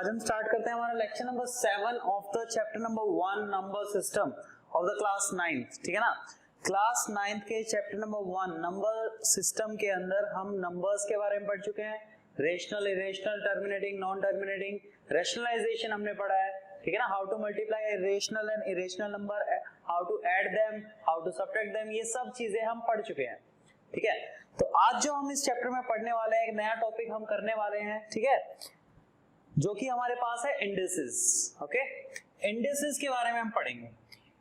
आज हम स्टार्ट करते हैं हमारा lecture number 7 of the chapter number 1 number system of the class 9th। ठीक है ना, क्लास 9th के चैप्टर नंबर 1 नंबर सिस्टम के अंदर हम नंबर्स के बारे में पढ़ चुके हैं। Rational, irrational, terminating, non terminating, rationalization हमने पढ़ा है। ठीक है ना, how to multiply rational and irrational number, how to add them, how to subtract them, ये सब चीजें हम पढ़ चुके हैं। ठीक है, तो आज जो हम इस चैप्टर में पढ़ने वाले हैं, एक नया टॉपिक हम करने वाले हैं। ठीक है, जो कि हमारे पास है इंडिसेस। ओके, इंडिसेस के बारे में हम पढ़ेंगे।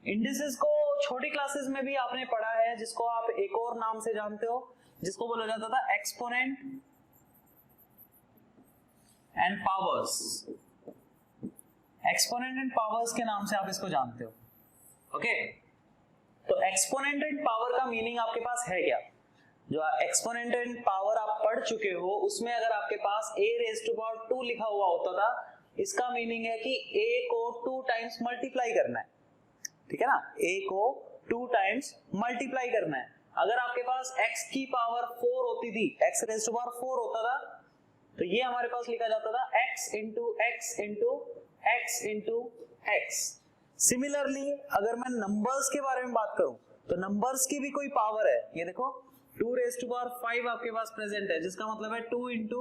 इंडिसेस को छोटी क्लासेस में भी आपने पढ़ा है, जिसको आप एक और नाम से जानते हो, जिसको बोला जाता था exponent and powers. Exponent and powers के नाम से आप इसको जानते हो। ओके, तो एक्सपोनेंट एंड पावर का मीनिंग आपके पास है क्या? जो एक्सपोनेंट एंड पावर आप पढ़ चुके हो, उसमें अगर आपके पास a रेज़ टू पावर 2 लिखा हुआ होता था, इसका मीनिंग है कि a को 2 टाइम्स मल्टीप्लाई करना है। ठीक है ना, a को 2 टाइम्स मल्टीप्लाई करना है। अगर आपके पास x की पावर 4 होती थी, x रेज़ टू पावर 4 होता था, तो ये हमारे पास लिखा जाता था x into x into x into x। Similarly अगर मैं नंबर्स के बारे में बात करूं, तो नंबर्स की भी कोई पावर है। ये देखो 2 रेज़ टू पावर 5 आपके पास प्रेजेंट है, जिसका मतलब है 2 इंटू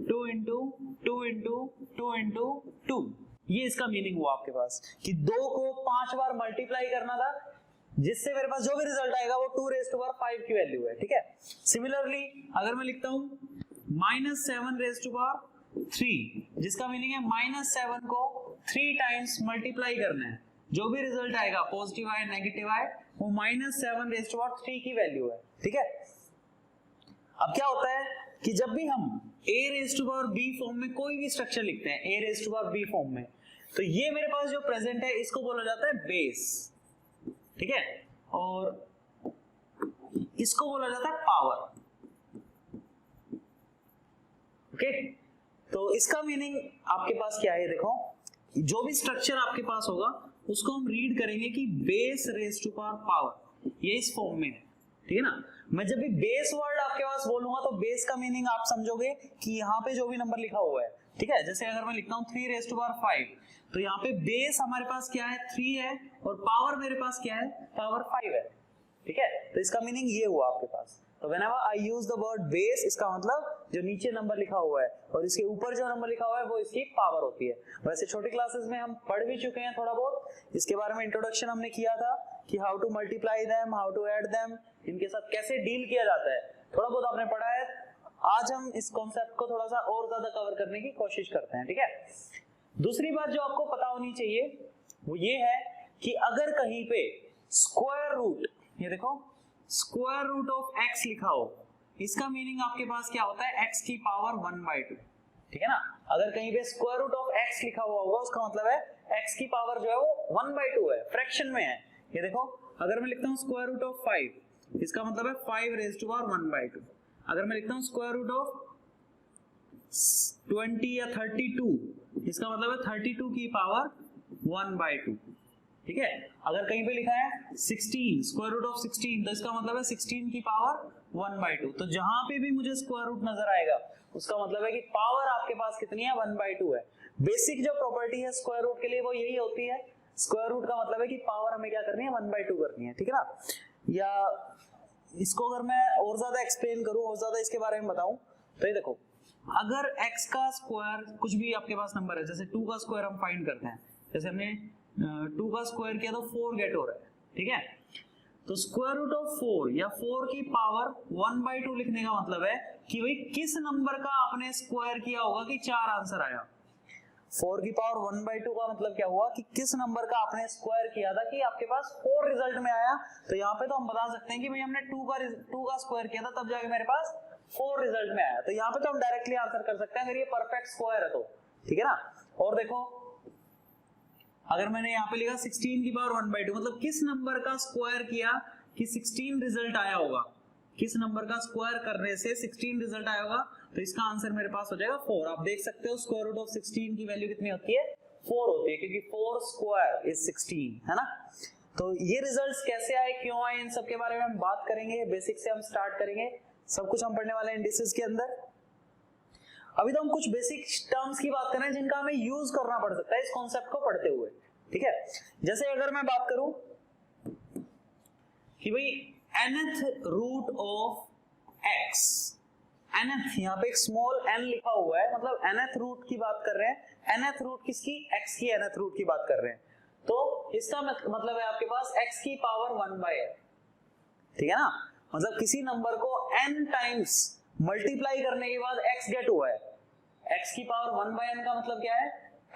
2 इंटू 2 इंटू 2 इंटू 2। ये इसका मीनिंग हुआ आपके पास कि 2 को 5 बार मल्टीप्लाई करना था, जिससे मेरे पास जो भी रिजल्ट आएगा वो 2 रेज़ टू पावर 5 की वैल्यू है। ठीक है, सिमिलरली अगर मैं लिखता हूं -7 रेज़ टू पावर 3, जिसका मीनिंग है -7 को 3 टाइम्स मल्टीप्लाई करना है, जो भी रिजल्ट आएगा पॉजिटिव आए नेगेटिव आए, वो -7 रेज़ टू पावर 3 की वैल्यू है। ठीक है, अब क्या होता है कि जब भी हम a raise to power b form में कोई भी स्ट्रक्चर लिखते हैं, a raise to power b form में, तो ये मेरे पास जो प्रेजेंट है, इसको बोला जाता है बेस। ठीक है, और इसको बोला जाता है पावर। ओके, तो इसका मीनिंग आपके पास क्या है? देखो, जो भी स्ट्रक्चर आपके पास होगा उसको हम रीड करेंगे कि base raise to power power, ये इस फॉर्म में है। ठीक है ना, मैं जब भी बेस वर्ड आपके पास बोलूंगा, तो बेस का मीनिंग आप समझोगे कि यहाँ पे जो भी नंबर लिखा हुआ है। ठीक है, जैसे अगर मैं लिखता हूँ 3 रेज़ टू पावर 5, तो यहाँ पे बेस हमारे पास क्या है? 3 है, और पावर मेरे पास क्या है? पावर 5 है। ठीक है, तो इसका मीनिंग ये हुआ आपके पास। तो whenever I use the word base, इसका मतलब जो नीचे नंबर लिखा हुआ है और इसके ऊपर जो नंबर लिखा हुआ है, वो इसकी पावर होती है। वैसे छोटी क्लासेस में हम पढ़ भी चुके हैं थोड़ा बहुत, इसके बारे में इंट्रोडक्शन हमने किया था कि how to multiply them, how to add them, इनके साथ कैसे डील किया जाता है, थोड़ा बहुत आपने पढ़ा है। आज हम इस कॉन्सेप्ट को थोड़ा सा और ज्यादा कवर करने की कोशिश करते हैं। ठीक है, दूसरी बात जो आपको पता होनी चाहिए वो ये है कि अगर कहीं पे स्क्वायर रूट, ये देखो स्क्वायर रूट ऑफ x लिखा हो, इसका मीनिंग आपके पास क्या होता है? x की पावर 1/2। ठीक है ना, अगर कहीं पे स्क्वायर रूट ऑफ x लिखा हुआ होगा, उसका मतलब है x की पावर जो है वो 1/2 है, फ्रैक्शन में है। ये देखो, अगर मैं लिखता हूँ स्क्वायर रूट ऑफ 5, इसका मतलब है 5 रेज़ टू पावर 1/2। अगर मैं लिखता हूँ स्क्वायर रूट ऑफ 20 या 32, इसका मतलब है 32 की पावर 1/2। ठीक है, अगर कहीं पे लिखा है 16, स्क्वायर रूट ऑफ 16, तो इसका मतलब है 16 की पावर 1/2। तो जहां पे भी मुझे स्क्वायर रूट नजर आएगा, उसका मतलब है कि पावर आपके पास कितनी है? 1/2 है। बेसिक जो प्रॉपर्टी है स्क्वायर रूट के लिए वो यही होती है। स्क्वायर रूट का मतलब है कि पावर हमें क्या करनी है? 1/2 करनी है। ठीक है ना, या इसको अगर मैं और ज्यादा एक्सप्लेन करूं, और ज्यादा इसके बारे में बताऊं, तो ये देखो, अगर x का स्क्वायर, कुछ भी आपके पास नंबर है, जैसे 2 का स्क्वायर हम फाइंड करते हैं, जैसे हमने 2 का स्क्वायर किया तो 4 गेट हो रहा है। ठीक है, तो स्क्वायर रूट ऑफ 4 या 4 की पावर 1/2 लिखने का मतलब है कि भाई किस नंबर का आपने स्क्वायर किया होगा कि 4 आंसर आया। 4 की पावर 1/2 का मतलब क्या हुआ कि किस नंबर का आपने स्क्वायर किया था कि आपके पास 4 रिजल्ट में आया। तो यहाँ पे तो हम बता सकते हैं कि भाई हमने 2 का स्क्वायर किया था, तब जाके मेरे पास 4 रिजल्ट में आया। तो यहाँ पे तो हम डायरेक्टली आंसर कर सकते हैं अगर ये परफेक्ट स्क्वायर है तो। ठीक है ना, और देखो, अगर मैंने यहाँ पे लिखा 16 की पावर 1/2, मतलब किस नंबर का स्क्वायर किया कि 16 रिजल्ट आया होगा, किस नंबर का स्क्वायर करने से 16 रिजल्ट आया होगा, तो इसका आंसर मेरे पास हो जाएगा 4। आप देख सकते हो स्क्वायर रूट ऑफ 16 की वैल्यू कितनी होती है? 4 होती है, क्योंकि 4 स्क्वायर इज 16, है ना। तो ये रिजल्ट्स कैसे आए, क्यों आए, इन सब के बारे में हम बात करेंगे। बेसिक से हम स्टार्ट करेंगे, सब कुछ हम पढ़ने वाले हैं इंडिसेस के अंदर। अभी तो हम कुछ बेसिक टर्म्स की बात कर रहे हैं जिनका हमें यूज करना पड़ सकता है इस कॉन्सेप्ट को पढ़ते हुए, ठीक है। जैसे अगर मैं बात करूं कि भाई nth root of x, nth, यहाँ पे एक स्मॉल n लिखा हुआ है, मतलब nth रूट की बात कर रहे हैं। nth रूट किसकी? x की nth रूट की बात कर रहे हैं। तो इसका मतलब है आपके पास x की पावर 1/n, ठीक है ना। मतलब किसी नंबर को n टाइम्स मल्टीप्लाई करने के बाद x गेट हुआ है। x की पावर 1/n का मतलब क्या है?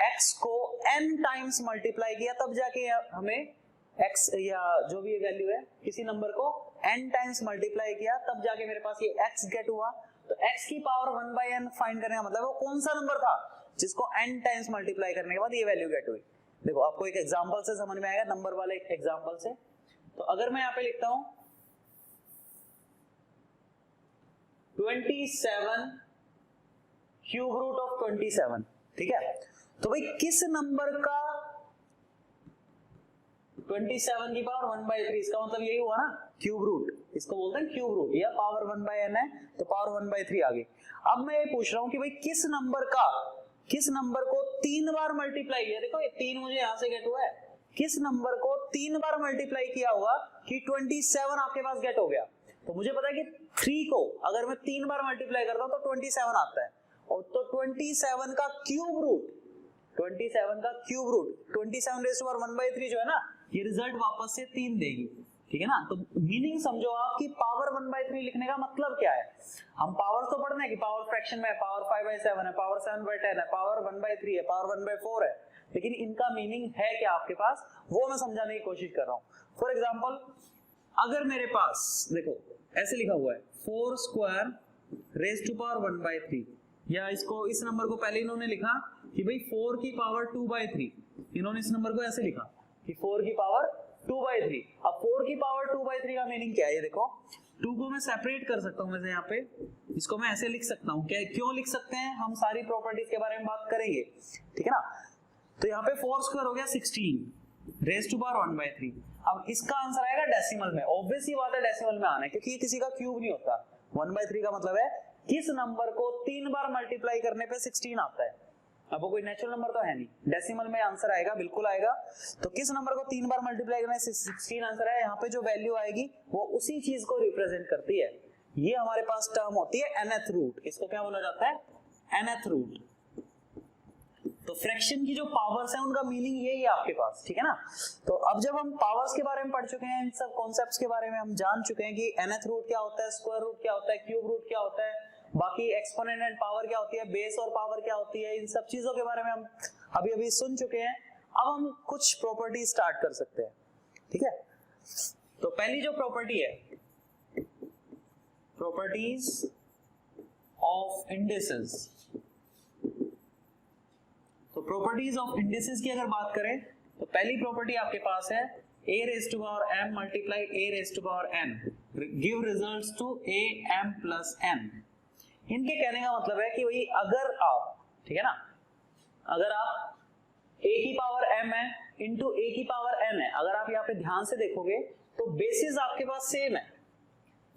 x को n टाइम्स मल्टीप्लाई किया तब जाके हमें x या जो भी वैल्यू है किसी नंबर को n टाइम्स मल्टीप्लाई किया तब जाके मेरे पास ये x गेट हुआ। तो x की पावर 1/n फाइंड करने का मतलब वो कौन सा नंबर था जिसको n टाइम्स मल्टीप्लाई करने के बाद ये वैल्यू गेट हुई। देखो आपको एक एग्जांपल से समझ में आएगा, नंबर वाले एक एग्जांपल से। तो अगर मैं यहाँ पे लिखता हूं 27 क्यूब रूट ऑफ 27, ठीक है। तो भाई किस नंबर का 27 की पावर 1/3, इसका मतलब यही हुआ ना क्यूब रूट, इसको बोलते हैं क्यूब रूट, या पावर 1/n है तो पावर 1/3 आ गई। अब मैं ये पूछ रहा हूं कि भाई किस नंबर को 3 बार मल्टीप्लाई किया, देखो ये 3 मुझे यहां से गेट हुआ है, किस नंबर को 3 बार मल्टीप्लाई किया हुआ कि 27 आपके पास गेट हो गया। तो मुझे पता है कि 3 को अगर मैं 3 बार मल्टीप्लाई करता हूं तो 27 आता है, और तो 27 का cube root 27 raise to power 1/3 जो है ना, ये रिजल्ट वापस से 3 देगी, ठीक है ना। तो मीनिंग समझो आप कि पावर 1/3 लिखने का मतलब क्या है। हम पावर तो पढ़ने की, पावर फ्रैक्शन में है, पावर 5/7 है, पावर 7/10 है, पावर 1/3 है, पावर 1/4 है, लेकिन इनका मीनिंग है क्या आपके पास, वो मैं समझाने की कोशिश कर रहा हूं। फॉर एग्जाम्पल अगर मेरे पास देखो ऐसे लिखा हुआ है 4 स्क्वायर रेज़ टू पावर 1/3, या इसको इस नंबर को पहले इन्होंने लिखा कि भाई 4 की पावर 2/3, इन्होंने इस नंबर को ऐसे लिखा कि 4 की पावर 2/3। अब 4 की पावर 2/3 का मीनिंग क्या है, ये देखो 2 को मैं सेपरेट कर सकता हूं वैसे यहाँ पे, इसको मैं ऐसे लिख सकता हूँ। क्या क्यों लिख सकते हैं, हम सारी प्रॉपर्टीज के बारे में बात करेंगे, ठीक है ना। तो यहाँ पे 4 स्क्वायर हो गया 16 रेज़ टू पावर 1/3। अब इसका आंसर आएगा डेसिमल में, ऑब्वियस ही बात है डेसिमल में आना है क्योंकि ये किसी का क्यूब नहीं होता। 1/3 का मतलब है किस नंबर को 3 बार मल्टीप्लाई करने पे 16 आता है। अब वो कोई नेचुरल नंबर तो है नहीं, डेसिमल में आंसर आएगा, बिल्कुल आएगा। तो किस नंबर को 3 बार मल्टीप्लाई करने से 16 आंसर है, यहाँ पे जो वैल्यू आएगी वो उसी चीज को रिप्रेजेंट करती है। ये हमारे पास टर्म होती है nth रूट, इसको क्या बोला जाता है, nth रूट। तो फ्रैक्शन की जो पावर्स हैं उनका मीनिंग यही है आपके पास, ठीक है ना। तो अब जब हम पावर्स के बारे में पढ़ चुके हैं, इन सब कॉन्सेप्ट्स के बारे में हम जान चुके हैं कि nth रूट क्या होता है, स्क्वायर रूट क्या होता है, क्यूब रूट क्या होता है, बाकी एक्सपोनेंट एंड पावर क्या होती है, बेस और पावर क्या होती है, इन सब चीजों के बारे में हम अभी सुन चुके हैं। अब हम कुछ प्रॉपर्टी स्टार्ट कर सकते हैं, ठीक है। तो पहली जो प्रॉपर्टी है, प्रॉपर्टीज ऑफ इंडिसेस। तो प्रॉपर्टीज ऑफ इंडिसेस की अगर बात करें तो पहली प्रॉपर्टी आपके पास है a raised to power m multiply a raised to power n give results to a m plus n। इनके कहने का मतलब है कि भाई अगर आप, ठीक है ना, अगर आप a की पावर m है इंटू a की पावर n है, अगर आप यहाँ पे ध्यान से देखोगे तो बेसिस आपके पास सेम है,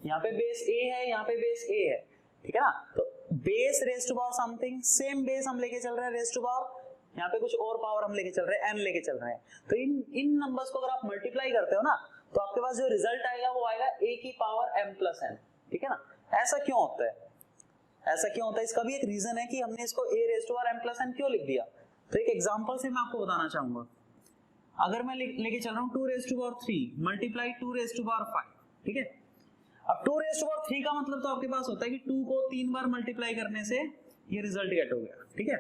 यहाँ पे बेस a है, यहाँ पे बेस a है, ठीक है ना। तो base raise to power something, same base हम लेके चल रहे हैं रेज़ टू पावर, यहाँ पे कुछ और पावर हम लेके चल रहे हैं, n लेके चल रहे हैं। तो इन नंबर्स को अगर आप मल्टीप्लाई करते हो ना तो आपके पास जो रिजल्ट आएगा वो आएगा a की पावर m प्लस n, ठीक है ना। ऐसा क्यों होता है, ऐसा क्यों होता है, इसका भी एक रीजन है कि हमने इसको a raise to power m plus n क्यों लिख दिया। तो एक एग्जांपल से मैं आपको बताना चाहूंगा। अगर मैं लेके चल रहा हूँ 2 raise to power 3 multiply 2 raise to power 5, ठीक है। अब 2 रेज़ टू पावर 3 का मतलब तो आपके पास होता है कि 2 को 3 बार मल्टीप्लाई करने से ये रिजल्ट गेट हो गया, ठीक है।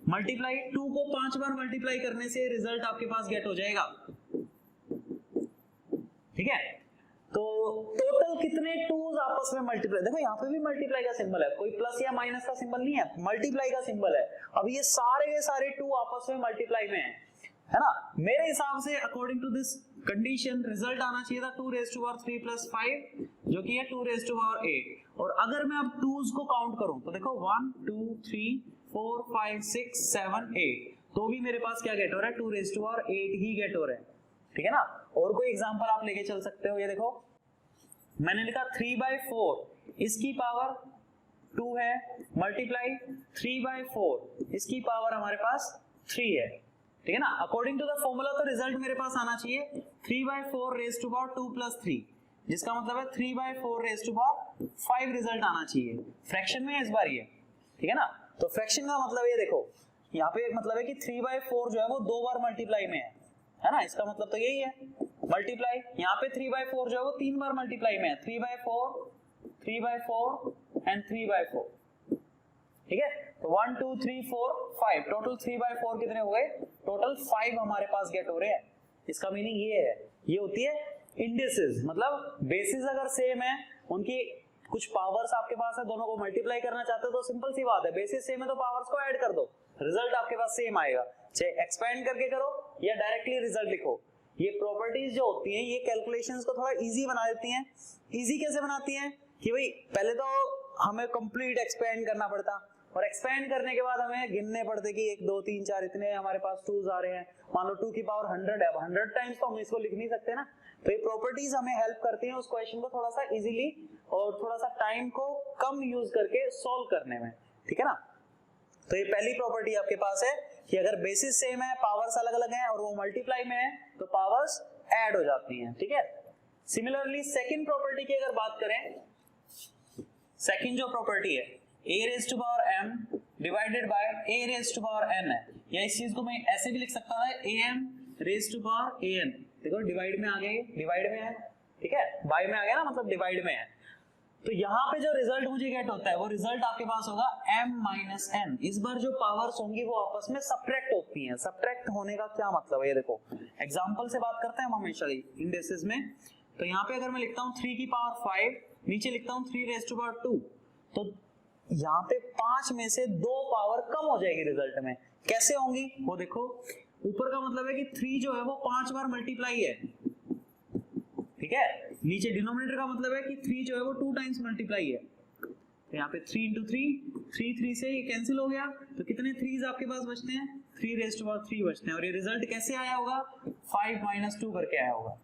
मल्टीप्लाई 2 को 5 बार मल्टीप्लाई करने से रिजल्ट आपके पास गेट हो जाएगा, ठीक है। तो टोटल कितने 2s आपस में मल्टीप्लाई, देखो यहाँ पे भी मल्टीप्लाई का सिंबल है, कोई प्लस या माइनस का सिंबल नहीं है, मल्टीप्लाई का सिंबल है। अब ये सारे 2 आपस में मल्टीप्लाई में है ना। मेरे हिसाब से according to this condition result आना चाहिए था 2 रेज़ टू पावर 3 प्लस 5 जो कि है 2 रेज़ टू पावर 8। और अगर मैं अब 2s को काउंट करूं तो देखो 1 2 3 4 5 6 7 8, तो भी मेरे पास क्या गेट हो रहा है, 2 रेज़ टू पावर 8 ही गेट हो रहे हैं, ठीक है ना। और कोई एग्जांपल आप लेके चल सकते हो, ये देखो मैंने लिखा 3/4 इसकी पावर 2 है मल्टीप्लाई 3/4 इसकी पावर हमारे पास 3 है, ठीक है ना। अकॉर्डिंग टू द फॉर्मूला तो रिजल्ट मेरे पास आना चाहिए 3/4 रेज टू पावर 2 + 3, जिसका मतलब है 3/4 रेज टू पावर 5 रिजल्ट आना चाहिए। फ्रैक्शन में है इस बार ये, ठीक है ना। तो फ्रैक्शन का मतलब ये देखो यहाँ पे मतलब है कि 3/4 जो है वो 2 बार मल्टीप्लाई में है ना, इसका मतलब तो यही है मल्टीप्लाई। यहाँ पे 3/4 जो है वो 3 बार मल्टीप्लाई में है, 3/4 एंड 3/4, ठीक है। तो 1 2 3 4 5 टोटल 3/4 कितने हो गए, टोटल 5 हमारे पास गेट हो रहे हैं। इसका मीनिंग ये है, ये होती है इंडिसेस, मतलब बेसिस अगर सेम है, उनकी कुछ पावर्स आपके पास है, दोनों को मल्टीप्लाई करना चाहते हो तो सिंपल सी बात है, बेसिस सेम है तो पावर्स को ऐड कर दो, रिजल्ट आपके पास सेम आएगा। चाहे एक्सपेंड करके करो या डायरेक्टली रिजल्ट लिखो। ये प्रॉपर्टीज जो होती हैं ये कैलकुलेशंस को थोड़ा इजी बना देती हैं। इजी कैसे बनाती हैं कि भाई पहले तो हमें कंप्लीट एक्सपेंड करना पड़ता, और एक्सपेंड करने के बाद हमें गिनने पड़ते कि 1 2 3 4 इतने हमारे पास 2s आ रहे हैं। मान लो 2 की पावर 100 है, अब 100 टाइम्स तो हम इसको लिख नहीं सकते ना। तो ये प्रॉपर्टीज हमें हेल्प करती हैं उस क्वेश्चन को थोड़ा सा इजीली और थोड़ा सा टाइम को कम यूज करके सॉल्व करने में, ठीक है ना। तो ये पहली प्रॉपर्टी आपके पास है कि अगर बेसिस सेम है, पावर्स अलग अलग हैं और वो मल्टीप्लाई में है तो पावर्स ऐड हो जाती हैं, ठीक है। सिमिलरली सेकंड प्रॉपर्टी की अगर बात करें, सेकंड जो प्रॉपर्टी है a raised to power m divided by a raised to power n है, या इस चीज को मैं ऐसे भी लिख सकता था am raised to power an। देखो डिवाइड में आ गया, डिवाइड में है, ठीक है, बाय में आ गया ना, मतलब डिवाइड में है। तो यहाँ पे जो रिजल्ट मुझे गेट होता है वो रिजल्ट आपके पास होगा m माइनस n। इस बार जो पावर्स होंगी वो आपस में सब्ट्रैक्ट होती हैं। सब्ट्रैक्ट होने का क्या मतलब है, ये देखो एग्जांपल से बात करते हैं हम हमेशा इंडेक्सेस में। तो यहाँ पे अगर मैं लिखता हूँ 3 की पावर 5, नीचे लिखता हूँ 3 रेज़ टू पावर 2, तो यहाँ पे 5 में से 2 पावर कम हो जाएगी रिजल्ट में। कैसे होंगी वो देखो, ऊपर का मतलब है कि 3 जो है वो 5 बार मल्टीप्लाई है, ठीक है। नीचे डिनोमिनेटर का मतलब है कि 3 जो है वो 2 टाइम्स मल्टीप्लाई है। तो यहाँ पे 3 × 3 3 से ये कैंसिल हो गया, तो कितने 3s आपके पास बचते हैं, 3 रेज़ टू पावर 3 बचते हैं। और ये रिजल्ट कैसे आया होगा, 5 - 2 करके आया होगा।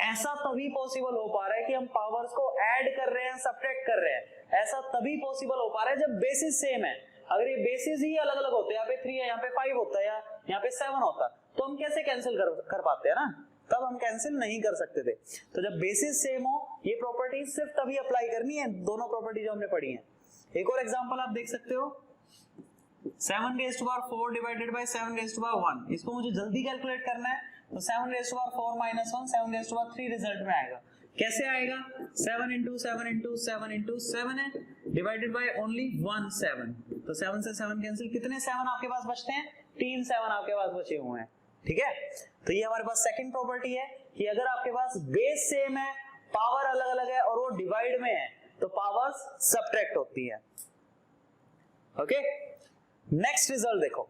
ऐसा तभी पॉसिबल हो पा रहा है कि हम पावर्स को ऐड कर रहे हैं, सब्ट्रैक्ट कर रहे हैं। ऐसा तभी पॉसिबल हो पा रहा है जब बेसिस सेम है। अगर ये बेसिस ही अलग अलग होते हैं, यहाँ पे 3 है, यहाँ पे 5 होता है, या यहाँ पे 7 होता, तो हम कैसे कैंसिल कर पाते हैं ना, तब हम कैंसिल नहीं कर सकते थे। तो जब बेसिस सेम हो, ये प्रॉपर्टी सिर्फ तभी अप्लाई करनी है, दोनों प्रॉपर्टी जो हमने पढ़ी है। एक और एग्जांपल आप देख सकते हो, 7 raise to power 4 divided by 7 raise to power 1। इसको मुझे जल्दी कैलकुलेट करना है, तो 7 raise to power 4 - 1 7 raise to power 3 result में आएगा। कैसे आएगा, 7 × 7 × 7 × 7 है, डिवाइडेड बाय ओनली 1 7। तो 7 से 7 कैंसिल, कितने 7 आपके पास बचते हैं, 3 7 आपके पास बचे हुए हैं, ठीक है। तो ये हमारे पास सेकंड प्रॉपर्टी है कि अगर आपके पास बेस सेम है, पावर अलग अलग है और वो डिवाइड में है, तो पावर्स सब्ट्रैक्ट होती है। ओके, नेक्स्ट रिजल्ट देखो,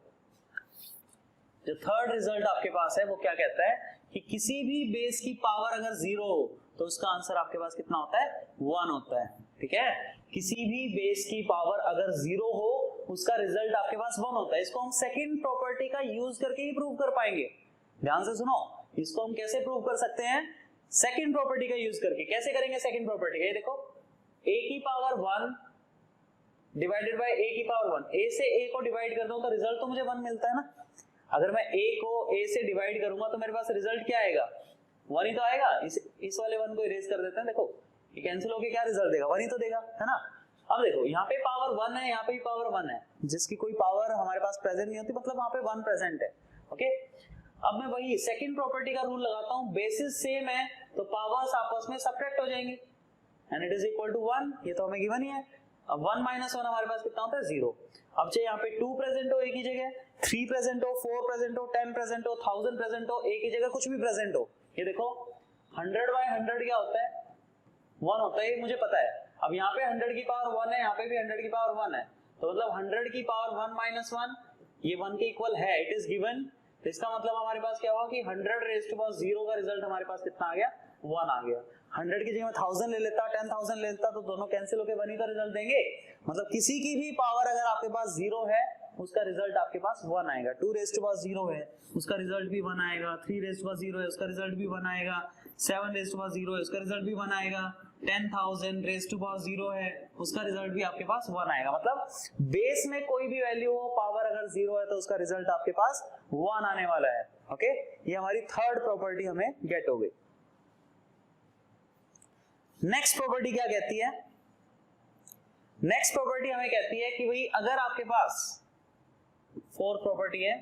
जो थर्ड रिजल्ट आपके पास है वो क्या कहता है कि किसी भी बेस की पावर अगर 0 हो तो उसका आंसर आपके पास कितना होता है, 1 होता है, ठीक है। किसी भी बेस की पावर अगर 0 हो उसका रिजल्ट आपके पास 1 होता है। इसको हम सेकंड प्रॉपर्टी का यूज करके ही प्रूव कर पाएंगे। ध्यान से सुनो, इसको हम कैसे प्रूव कर सकते हैं, सेकंड प्रॉपर्टी का यूज करके। कैसे करेंगे सेकंड प्रॉपर्टी का, ये देखो a की पावर 1 डिवाइडेड बाय a की पावर 1। a से a को डिवाइड कर दूं तो रिजल्ट तो मुझे 1 मिलता है ना। अगर मैं a को a से डिवाइड करूंगा तो मेरे पास रिजल्ट क्या आएगा, 1 ही तो आएगा। इस वाले 1 को इरेज कर देते हैं, देखो ये कैंसिल होके क्या रिजल्ट देगा, 1 ही तो देगा, है ना। अब देखो यहाँ पे पावर 1 है, यहाँ पे भी पावर 1 है, जिसकी कोई पावर हमारे पास प्रेजेंट नहीं होती, मतलब वहां पे 1 प्रेजेंट है। ओके, अब मैं वही सेकंड प्रॉपर्टी का रूल लगाता हूँ, बेसिस सेम है तो पावर्स आपस में सब्ट्रैक्ट हो जाएंगी and it is equal to 1। ये तो हमें गिवन ही है। अब 1 - 1 हमारे पास कितना होता है, 0। अब चाहे यहाँ पे 2 प्रेजेंट हो एक ही जगह, 3 प्रेजेंट हो, 4 प्रेजेंट हो, 10 प्रेजेंट हो, 1000 प्रेजेंट हो, एक ही जगह कुछ भी प्रेजेंट हो, ये देखो 100/100 क्या होता है, 1 होता है, मुझे पता है। अब यहाँ पे 100 की पावर 1 है, यहाँ पे भी 100 की पावर 1 है, तो मतलब 100 की पावर 1 - 1 ये 1 के इक्वल है, इट इज गिवन। तो इसका मतलब हमारे पास क्या हुआ कि 100 रेज़ टू पावर 0 का रिजल्ट हमारे पास कितना आ गया, 1 आ गया। 100 की जगह में 1000 ले लेता, 10,000 ले लेता, तो दोनों कैंसिल होकर 1 ही का रिजल्ट देंगे। मतलब किसी की भी पावर अगर आपके पास 0 है उसका रिजल्ट आपके पास 1 आएगा। 2 रेज़ टू पावर 0 है उसका रिजल्ट भी 1 आएगा, 3 रेज़ टू पावर 0 है उसका रिजल्ट भी 1 आएगा, 7 रेज़ टू पावर 0 है उसका रिजल्ट भी 1 आएगा, 10,000 रेज टू पावर 0 है, उसका रिजल्ट भी आपके पास 1 आएगा। मतलब बेस में कोई भी वैल्यू हो, पावर अगर 0 है तो उसका रिजल्ट आपके पास 1 आने वाला है। ओके, ये हमारी थर्ड प्रॉपर्टी हमें गेट हो गई। नेक्स्ट प्रॉपर्टी क्या कहती है? नेक्स्ट प्रॉपर्टी हमें कहती है कि भाई अगर आपके पास फोर्थ प्रॉपर्टी है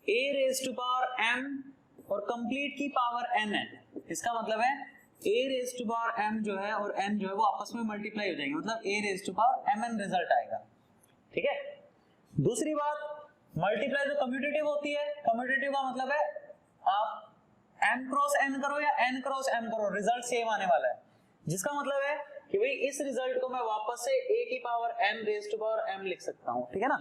a raise to power m और कंप्लीट की पावर n है, इसका मतलब है a raise to power m जो है और n जो है वो आपस में मल्टीप्लाई हो जाएंगे, मतलब a raise to power mn result आएगा। ठीक है, दूसरी बात, मल्टीप्लाई तो कम्यूटेटिव होती है। कम्यूटेटिव का मतलब है आप m क्रॉस n करो या n क्रॉस m करो, रिजल्ट सेम आने वाला है। जिसका मतलब है कि भाई इस रिजल्ट को मैं वापस से a की power m raise to power m लिख सकता हूं। ठीक है ना,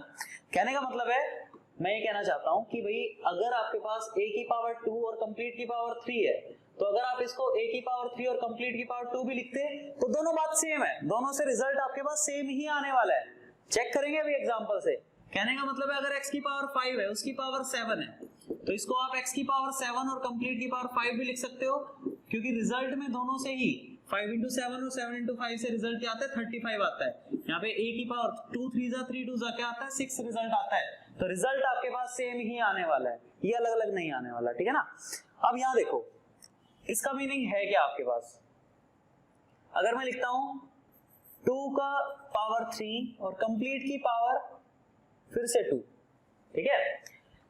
कहने का मतलब है मैं ये कहना चाहता हूं कि भाई अगर आपके पास a की पावर 2 और कंप्लीट की पावर 3 है, तो अगर आप इसको a की पावर 3 और कंप्लीट की पावर 2 भी लिखते तो दोनों बात सेम है, दोनों से रिजल्ट आपके पास सेम ही आने वाला है। चेक करेंगे अभी एग्जांपल से। कहने का मतलब है अगर x की पावर 5 है, उसकी पावर 7 है, तो इसको आप x की पावर 7 और कंप्लीट की पावर 5 भी लिख सकते हो, क्योंकि रिजल्ट में दोनों से ही 5 into 7 और 7 into 5 से रिजल्ट क्या आता है? 35 आता है। यहाँ पे a की पावर 2 3 जा 3 2 जा क्या आता है? 6 रिजल्ट आता है। तो रिजल्ट आपके पास सेम ही आने वाला है, ये अलग अलग नहीं आने वाला। ठीक है ना, अब यहाँ देखो इसका मीनिंग है क्या आपके पास? अगर मैं लिखता हूं 2 का पावर 3 और कंप्लीट की पावर फिर से 2, ठीक है,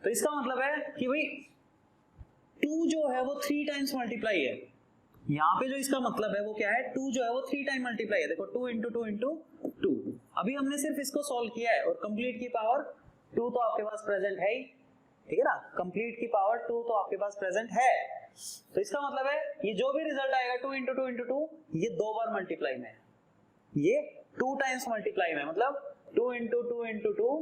तो इसका मतलब है कि भाई 2 जो है वो 3 टाइम्स मल्टीप्लाई है। यहाँ पे जो इसका मतलब है वो क्या है? 2 जो है वो 3 टाइम मल्टीप्लाई है। देखो 2 into 2 into 2, अभी हमने सिर्फ इसको सॉल्व किया है और कंप्लीट की पावर 2 तो आपके पास प्रेजेंट है ही। ठीक है ना, कंप्लीट की पावर 2 तो आपके पास प्रेजेंट है, तो इसका मतलब है ये जो भी रिजल्ट आएगा 2 into 2 into 2 ये 2 बार मल्टीप्लाई में है, ये 2 टाइम्स मल्टीप्लाई में, मतलब 2 into 2 into 2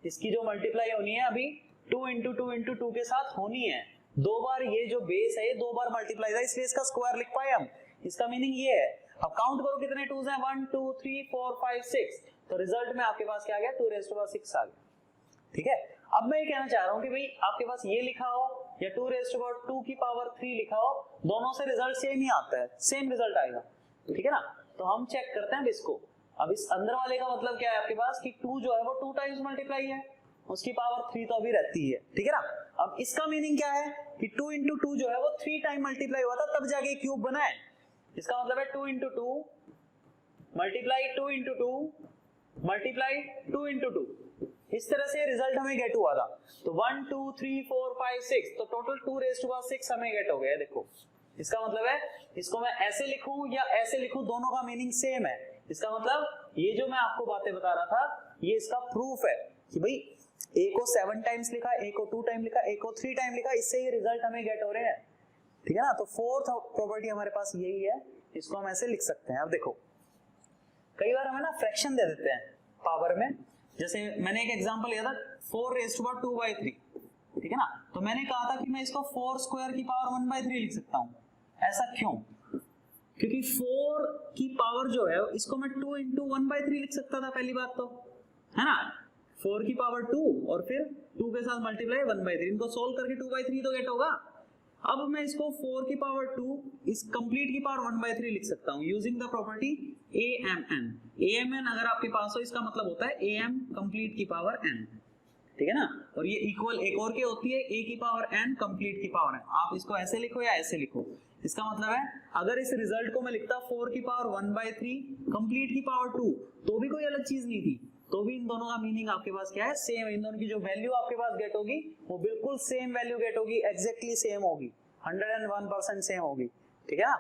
इसकी जो मल्टीप्लाई होनी है अभी 2 into 2 into 2 के साथ होनी है। 2 बार ये जो बेस है ये 2 बार मल्टीप्लाई था, इसलिए इसका स्क्वायर लिख पाए हम। इसका मीनिंग ये है, अब काउंट करो कितने 2s हैं, 1 2 3 4 5 6, तो रिजल्ट में आपके पास क्या आ गया? 2 raised to power 6 आ गया। ठीक है, अब मैं ये कहना चाह रहा हूं कि भाई आपके पास ये लिखा हो या 2 raised to power 2 की पावर 3 लिखा हो, दोनों से रिजल्ट सेम ही आता है, सेम रिजल्ट आएगा। ठीक है ना, तो हम चेक करते हैं इसको। अब इस अंदर वाले का मतलब क्या है आपके पास कि 2 जो है वो 2 टाइम्स मल्टीप्लाई है, उसकी पावर 3 तो अभी रहती है। ठीक है ना, अब इसका मीनिंग क्या है कि 2 into 2 जो है वो 3 टाइम मल्टीप्लाई हुआ था तब जाके क्यूब बना है। इसका मतलब है 2 into 2 multiply 2 into 2 multiply 2 into 2, इस तरह से रिजल्ट हमें गेट हुआ था। तो 1 2 3 4 5 6, तो टोटल 2 raised to power 6 हमें गेट हो गया। देखो इसका मतलब है इसको मैं ऐसे लिखूं या ऐसे लिखूं, दोनों का मीनिंग सेम है। इसका मतलब ये जो मैं आपको बातें बता रहा था ये इसका प्रूफ है कि भाई a को 7 टाइम्स लिखा, a को 2 टाइम लिखा, a को 3 टाइम लिखा, इससे ये रिजल्ट हमें गेट हो रहे हैं। ठीक है ना, तो फोर्थ प्रॉपर्टी हमारे पास यही है, इसको हम ऐसे लिख सकते हैं। अब देखो कई बार हमें ना फ्रैक्शन दे देते हैं पावर में, जैसे मैंने एक एग्जांपल लिया था 4 raised to power 2/3। ठीक है ना, तो मैंने कहा था कि मैं इसको 4 स्क्वायर की पावर 1/3 लिख सकता हूं। ऐसा क्यों? क्योंकि 4 की पावर जो है इसको मैं 2 into 1/3 लिख सकता था, पहली बात तो है ना, 4 की पावर 2 और फिर 2 के साथ मल्टीप्लाई 1/3, इनको सोल्व करके 2/3 तो गेट होगा। अब मैं इसको 4 की पावर 2 इस कंप्लीट की पावर 1/3 लिख सकता हूं using the property AMN। AMN अगर आपके पास हो इसका मतलब होता है AM कंप्लीट की पावर n। ठीक है ना, और ये इक्वल एक और क्या होती है, A की पावर n कंप्लीट की पावर n। आप इसको ऐसे लिखो या ऐसे लिखो, इसका मतलब है अगर इस रिजल्ट को मैं लिखता 4 की पावर 1/3 कंप्लीट की पावर 2 तो भी कोई अलग चीज नहीं थी, तो भी इन दोनों का मीनिंग आपके पास क्या है? सेम। इन दोनों की जो वैल्यू आपके पास गेट होगी वो बिल्कुल सेम वैल्यू गेट होगी, एग्जैक्टली सेम होगी, 101% सेम होगी। ठीक है ना,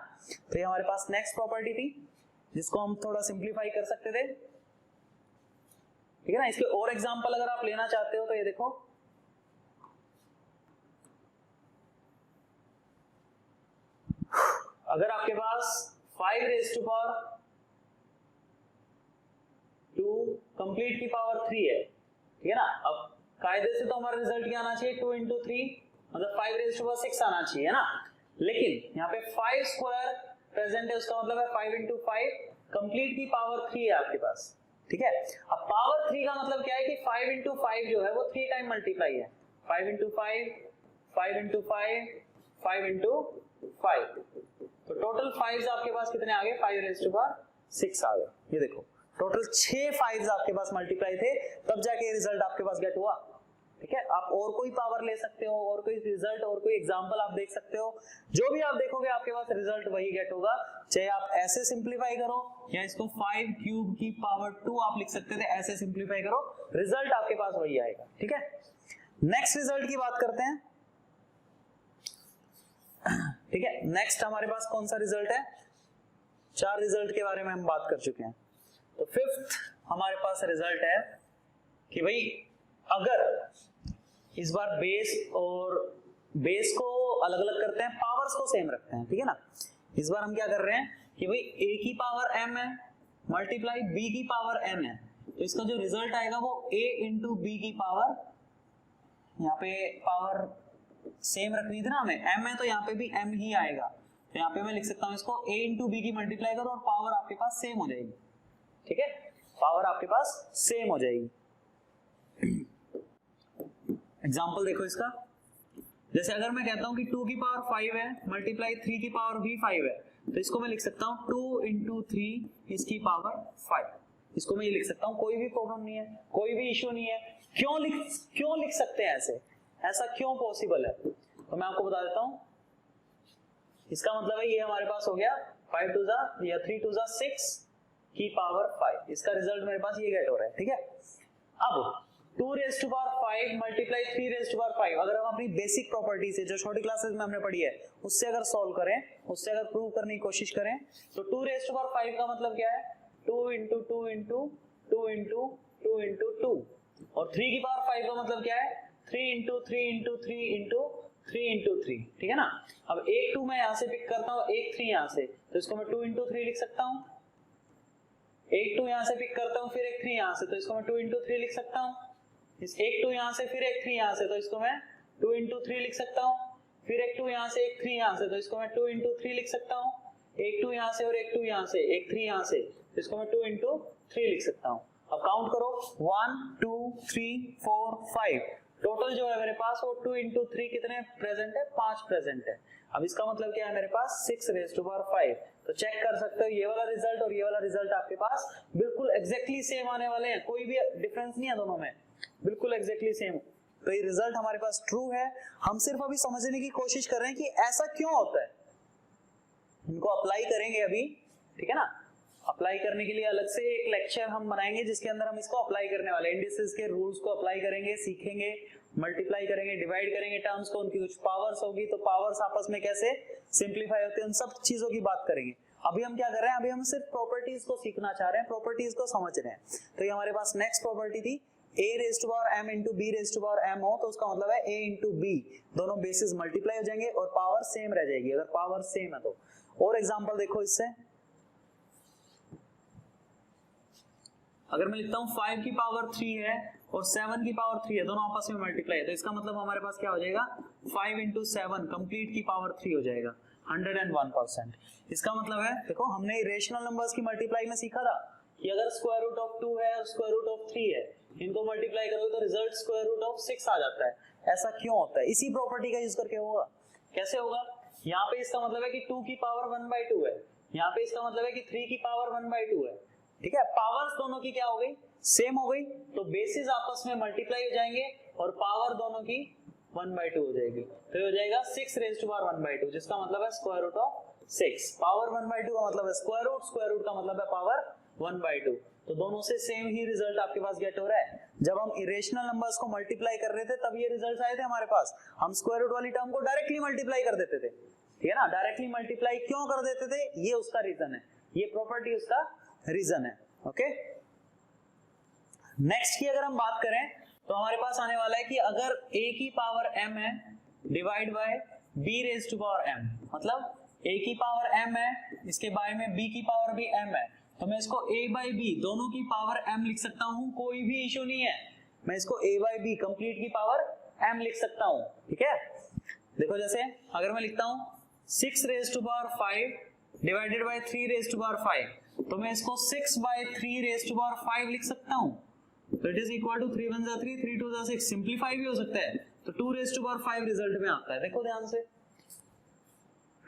तो ये हमारे पास नेक्स्ट प्रॉपर्टी थी जिसको हम थोड़ा सिंप्लीफाई कर सकते थे। ठीक है ना, इसके और एग्जांपल अगर आप लेना चाहते हो तो ये देखो, अगर आपके पास 5 raised to power 2 कंप्लीट की पावर 3 है, ठीक है ना, अब कायदे से तो हमारा रिजल्ट क्या आना चाहिए? 2 into 3 मतलब 5 raised to power 6 आना चाहिए, है ना, लेकिन यहाँ पे 5 स्क्वायर प्रेजेंट है, उसका मतलब है 5 into 5 कंप्लीट की पावर 3 है आपके पास। ठीक है, अब पावर 3 का मतलब क्या है कि 5 into 5 जो है वो 3 टाइम मल्टीप्लाई है, 5 into 5 5 into 5 5 into 5, तो टोटल टोटल 5 आपके पास कितने आ गए, 5 रेज़ टू पावर 6 आ गए। ये देखो टोटल 6 5 आपके पास मल्टीप्लाई थे, तब जाके रिजल्ट आपके पास गेट हुआ। ठीक है, आप और कोई पावर ले सकते हो, और कोई रिजल्ट, और कोई एग्जांपल आप देख सकते हो, जो भी आप देखोगे आपके पास रिजल्ट वही गेट होगा। चाहे आप ऐसे सिंपलीफाई करो या इसको 5 क्यूब की पावर 2 आप लिख सकते थे, ऐसे सिंपलीफाई करो, रिजल्ट आपके पास वही आएगा। ठीक है, नेक्स्ट रिजल्ट की बात करते हैं। ठीक है, नेक्स्ट हमारे पास कौन सा रिजल्ट है, 4 रिजल्ट के बारे में हम बात कर चुके हैं। तो फिफ्थ हमारे पास रिजल्ट है कि भाई अगर इस बार बेस और बेस को अलग अलग करते हैं, पावर्स को सेम रखते हैं। ठीक है ना, इस बार हम क्या कर रहे हैं कि भाई a की पावर m है मल्टीप्लाई b की पावर n है, तो इसका जो रिजल्ट आएगा वो a इंटू b की पावर, यहाँ पे पावर सेम रखनी थी ना हमें, m है तो यहाँ पे भी m ही आएगा, तो यहाँ पे मैं लिख सकता हूँ इसको a इंटू b की मल्टीप्लाई करो और पावर आपके पास सेम हो जाएगी। ठीक है, पावर आपके पास सेम हो जाएगी। एग्जाम्पल देखो इसका, जैसे अगर मैं कहता हूं कि 2 की पावर 5 है मल्टीप्लाई 3 की पावर भी 5 है, तो इसको मैं लिख सकता हूं 2 इंटू 3 इसकी पावर 5, इसको मैं ये लिख सकता हूं, कोई भी प्रॉब्लम नहीं है, कोई भी इश्यू नहीं है। क्यों लिख सकते हैं ऐसे, ऐसा क्यों पॉसिबल है, तो मैं आपको बता देता हूं। इसका मतलब है ये हमारे पास हो गया 5 टू जा या 3 टू जा 6 की पावर 5, इसका रिजल्ट मेरे पास ये गेट हो रहा है। ठीक है, अब 2 raise to power 5 multiply 3 raise to power 5, अगर हम अपनी बेसिक प्रॉपर्टी से जो छोटी क्लासेस में हमने पढ़ी है उससे अगर सॉल्व करें, उससे अगर प्रूव करने की कोशिश करें, तो 2 रेज़ टू पावर 5 का मतलब क्या है, 2 इंटू 2 इंटू 2 इंटू 2 इंटू 2, और 3 की पावर 5 का मतलब क्या है, 3 इंटू 3 इंटू 3 इंटू 3 इंटू 3। ठीक है ना, अब एक 2 मैं यहाँ से पिक करता हूँ, एक 3 यहाँ से, तो इसको मैं 2 इंटू 3 लिख सकता हूँ। एक 2 यहाँ से पिक करता हूँ, फिर एक 3 यहाँ से, तो इसको मैं 2 इंटू 3 लिख सकता हूँ। इस एक 2 यहाँ से, फिर एक 3 यहाँ से, तो इसको मैं 2 इंटू 3 लिख सकता हूँ। फिर एक 2 यहाँ से, एक 3 यहाँ से, तो इसको मैं 2 इंटू 3 लिख सकता हूँ। एक 2 यहाँ से और एक 2 यहाँ से, एक 3 यहाँ से, तो इसको मैं 2 इंटू 3 लिख सकता हूँ। अब काउंट करो 1 2 3 4 5, टोटल जो है मेरे पास वो 2 इंटू 3 कितने प्रेजेंट है, 5 प्रेजेंट है। अब इसका मतलब क्या है, मेरे पास 6 रेज़ टू पावर 5, तो चेक कर सकते हो ये वाला रिजल्ट और ये वाला रिजल्ट आपके पास बिल्कुल एग्जैक्टली सेम आने वाले हैं, कोई भी डिफरेंस नहीं है दोनों में, बिल्कुल एग्जैक्टली सेम। तो ये रिजल्ट हमारे पास ट्रू है। हम सिर्फ अभी समझने की कोशिश कर रहे हैं कि ऐसा क्यों होता है, इनको अप्लाई करेंगे अभी। ठीक है ना, अप्लाई करने के लिए अलग से एक लेक्चर हम बनाएंगे जिसके अंदर हम इसको अप्लाई करने वाले हैं, इंडिसेस के रूल्स को अप्लाई करेंगे, सीखेंगे, मल्टीप्लाई करेंगे, डिवाइड करेंगे टर्म्स को, उनकी कुछ पावर्स होगी तो पावर्स आपस में कैसे सिंप्लीफाई होते हैं, उन सब चीजों की बात करेंगे। अभी हम क्या कर रहे हैं, अभी हम सिर्फ प्रॉपर्टीज को सीखना चाह रहे हैं, प्रॉपर्टीज को समझ रहे हैं। तो ये हमारे पास नेक्स्ट प्रॉपर्टी थी, a raise to power m into b raise to power m हो, तो उसका मतलब है a इंटू b, दोनों बेसिस मल्टीप्लाई हो जाएंगे और पावर सेम रह जाएगी, अगर पावर सेम है तो। और एग्जांपल देखो इससे, अगर मैं लिखता हूँ 5 की पावर 3 है और 7 की पावर 3 है, दोनों आपस में मल्टीप्लाई है, तो इसका मतलब हमारे पास क्या हो जाएगा, 5 इंटू 7 कंप्लीट की पावर 3 हो जाएगा, 101%। इसका मतलब है देखो, हमने रेशनल नंबर्स की मल्टीप्लाई में सीखा था कि अगर स्क्वायर रूट ऑफ 2 है और स्क्वायर रूट ऑफ 3 है, इनको मल्टीप्लाई करोगे तो रिजल्ट स्क्वायर रूट ऑफ 6 आ जाता है। ऐसा क्यों होता है, इसी प्रॉपर्टी का यूज करके होगा। कैसे होगा, यहाँ पे इसका मतलब है कि 2 की पावर 1/2 है, यहाँ पे इसका मतलब है कि 3 की पावर 1/2 है। ठीक है, पावर्स दोनों की क्या हो गई, सेम हो गई, तो बेसिस आपस में मल्टीप्लाई हो जाएंगे और पावर दोनों की 1/2 हो जाएगी, तो हो जाएगा 6 रेज़ टू पावर 1/2, जिसका मतलब है स्क्वायर रूट ऑफ 6। पावर 1/2 का मतलब है स्क्वायर रूट का मतलब है पावर 1/2, तो दोनों से सेम ही रिजल्ट आपके पास गेट हो रहा है। जब हम इरेशनल नंबर्स को मल्टीप्लाई कर रहे थे तब ये रिजल्ट्स आए थे हमारे पास, हम स्क्वायर रूट वाली टर्म को डायरेक्टली मल्टीप्लाई कर देते थे। ठीक है ना, डायरेक्टली मल्टीप्लाई क्यों कर देते थे, ये उसका रीजन है, ये प्रॉपर्टी उसका रीजन है। ओके, नेक्स्ट की अगर हम बात करें तो हमारे पास आने वाला है कि अगर a की पावर m है divide by b raise to power m, मतलब a की पावर m है, इसके बाय में b की पावर भी m है, तो मैं इसको a बाय b दोनों की पावर m लिख सकता हूं, कोई भी इश्यू नहीं है, मैं इसको a बाय b कंप्लीट की पावर m लिख सकता हूं। ठीक है, देखो जैसे अगर मैं लिखता हूं 6 raise to power 5 divided by 3 raise to power 5, तो मैं इसको 6 बाय 3 रेज़ टू पावर 5 लिख सकता हूं, तो it is equal to 3 1 3 3 2 6, simplify भी हो सकता है, तो 2 रेज़ टू पावर 5 रिजल्ट में आता है। देखो ध्यान से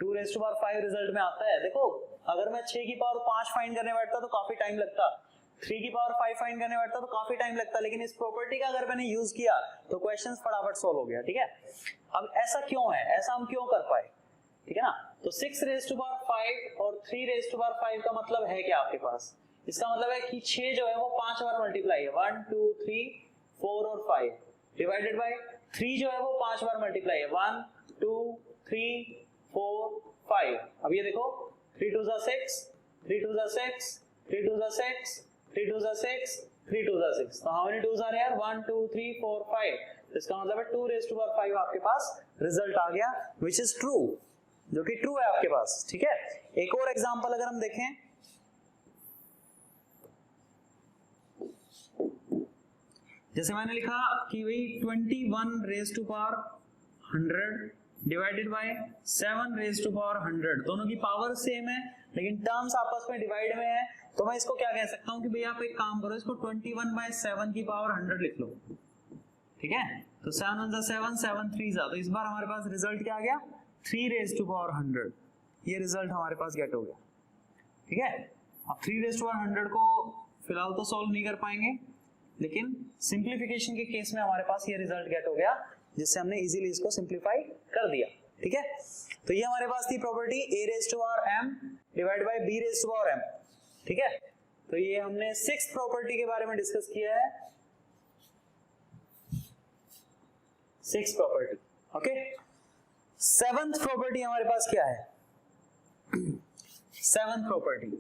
2 रेज़ टू पावर 5 रिजल्ट में आता है। देखो अगर मैं 6 की पावर 5 फाइंड करने बैठता तो काफी टाइम लगता, 3 की पावर 5 फाइंड करने बैठता तो काफी टाइम लगता, लेकिन इस प्रॉपर्टी का अगर मैंने यूज किया तो क्वेश्चन फटाफट सॉल्व हो गया। ठीक है, अब ऐसा क्यों है, ऐसा हम क्यों कर पाए, ठीक है ना। तो 6 रेज़ टू पावर 5 और 3 रेज़ टू पावर 5 का मतलब है क्या आपके पास, इसका मतलब है कि 6 जो है वो 5 बार मल्टीप्लाई है, 1 2 3 4 और 5 डिवाइडेड बाय 3 जो है वो 5 बार मल्टीप्लाई है, 1 2 3 4 5। अब ये देखो 3 2 जा 6, 3 2 जा 6, 3 2 जा 6, 3 2 जा 6, 3 2 जा 6, तो how many 2s are here, 1 2 3 4 5। तो इसका मतलब है 2 रेज़ टू पावर 5 आपके पास रिजल्ट आ गया, व्हिच इज ट्रू, जो कि ट्रू है आपके पास। ठीक है, एक और एग्जांपल अगर हम देखें, जैसे मैंने लिखा कि भाई 21 raise to power 100 divided by 7 raise to power 100, दोनों की पावर सेम है लेकिन टर्म्स आपस में डिवाइड में है, तो मैं इसको क्या कह सकता हूं कि भैया आप एक काम करो, इसको 21 बाय 7 की पावर 100 लिख लो। ठीक है, तो 7 1 7 7 3 जा, तो इस बार हमारे पास रिजल्ट क्या आ गया, 3 रेज़ टू पावर 100, ये रिजल्ट हमारे पास गेट हो गया। ठीक है, अब 3 रेज़ टू पावर 100 को फिलहाल तो सॉल्व नहीं कर पाएंगे, लेकिन सिंप्लीफिकेशन के केस में हमारे पास ये रिजल्ट गेट हो गया, जिससे हमने इजीली इसको सिंप्लीफाई कर दिया। ठीक है, तो ये हमारे पास थी property a raise to power m divide by b raise to power m। ठीक है, तो ये हमने 6th प्रॉपर्टी के बारे में डिस्कस किया है, 6th property. Okay, 7th property हमारे पास क्या है, 7th प्रॉपर्टी